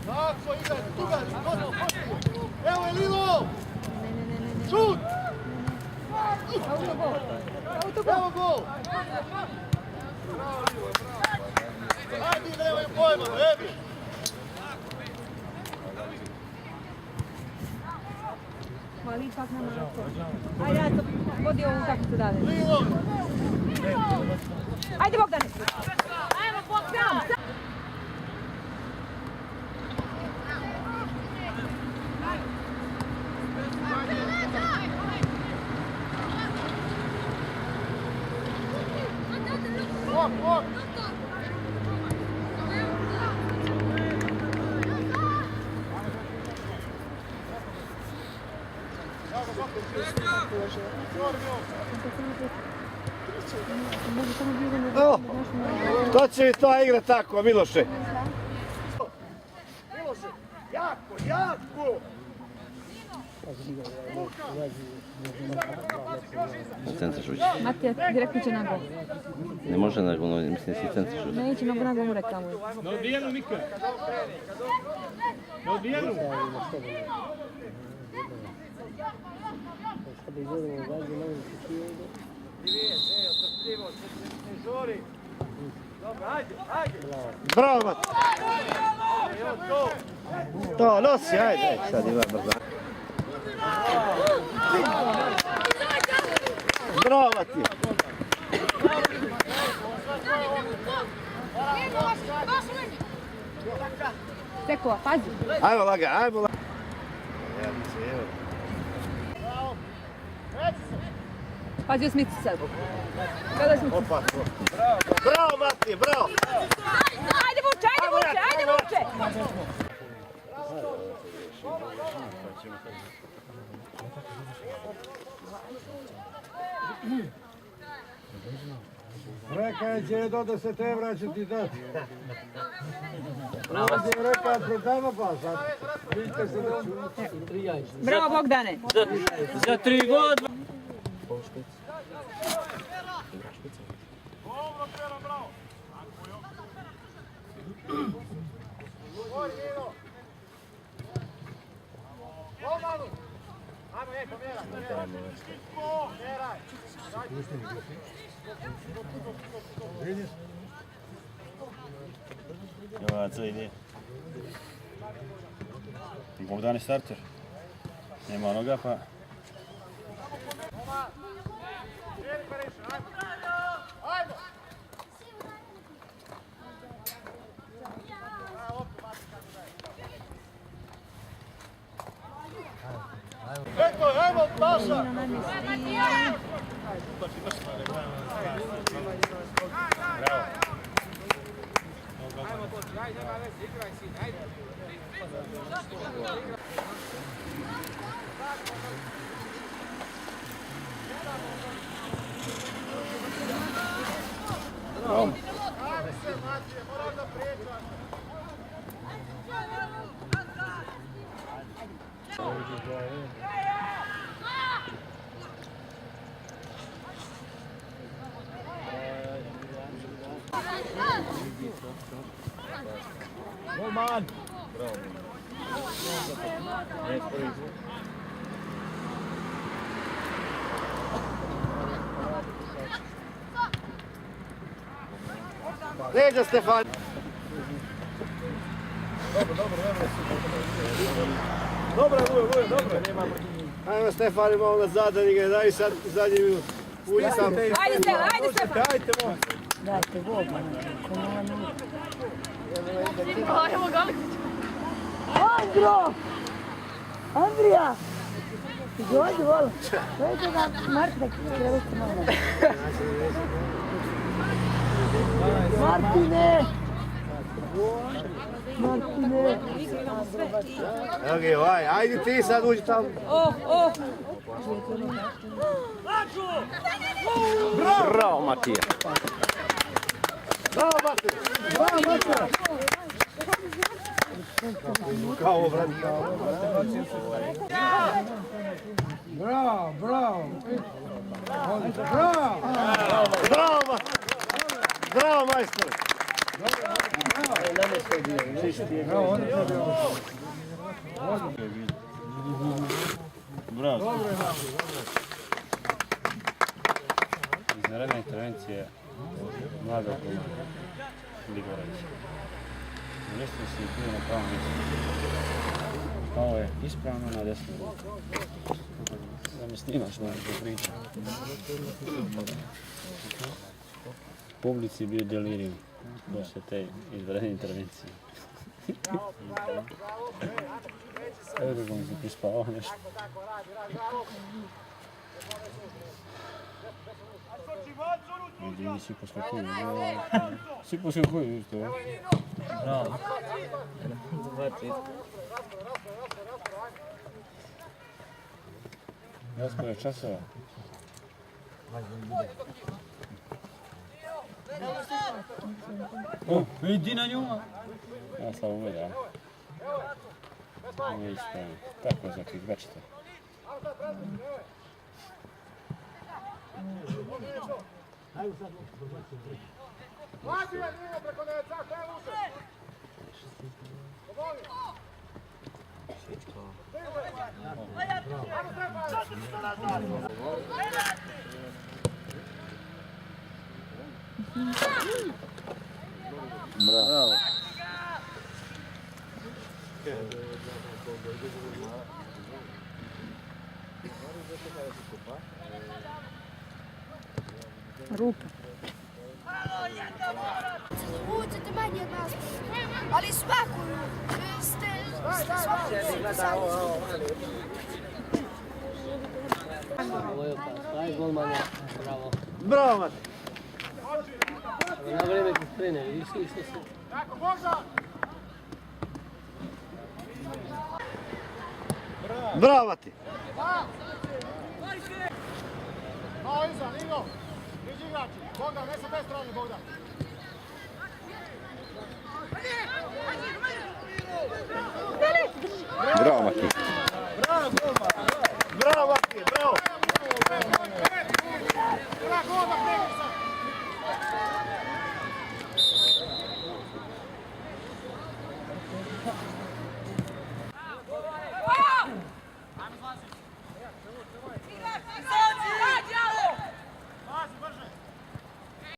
Tako, igraj, evo je Lilo! Šut! Evo gol! Bravo Lilo, bravo! Ajde, nemoj pojma, Ebi! Hvali ipak na Marko. Ajde, ja to vodi ovu utakmicu dalje. Lilo! Ajde Bogdane! Ajmo Bogdan! To će mi ta igra tako, Miloše. Miloše, jako, jako! Centar šući. Matija, direktno će na gol. Ne može na gol, mislim da si centar šući. Neće mogu na gol rekao mu. Na odbijenu, Mika. Na odbijenu. Bravo, Mati! To, nosi, ajde, sad ima brzo. Bravo, Mati! Tekova, pazi. Ajmo laga, ajmo laga. Pazi u smici sad. Gledaj smici. Bravo, Mati, bravo! Ajde Vuče, ajde Vuče, ajde Vuče! Rekao će do 10 evra će ti dati. Ovdje je rekao prodamo pa sad. Vidite se da Bravo Bogdane! Za 3 godina. Evo co ide. Bogdan je starter. Nema onoga pa... Eto, ajmo, Paša! Bravo. Golman! Leđa, Stefan! Dobro, dobro. Ajmo, Stefan, malo nazad, da ga daj sad zadnji minut. Ujdi sam. Ajde Stefan! Dajte, mo. Dajte Bogdane. Andro! Andrija! Dođi, volim. Dojte da Martina treba se malo. Martine! Martine! Evo ga, ajde ti sad uđi tamo. Bravo, Matija. Bravo, Matija! Bravo, Matija! Kao obrani. Bravo, bravo. Bravo. Bravo, Matija! Bravo, majstor! Bravo. Izvanredna intervencija mladog Ligorovića. Nešto si bio na pravom mjestu. Ovo je ispravno na desnu ruku. Da me snimaš malo do priča. Publici je bio delirium poslije te izvanredne intervencije. Evo kako mi se prispavao nešto. Vidi, svi poskakuju. Svi poskakuju, isto je. Bravo. Raspored časova. O, vidi na nju. Ja sam uveda. Nije ispravno. Tako je za klikvačite. Bravo. Ruka. Vucite manje od nas, ali svaku ste Aj, golman je, bravo. Bravo, Matija! Na vrijeme ti sprene, vidiš što se... Bravo, Matija! Bravo, Matija. Bravo, Matija, bravo!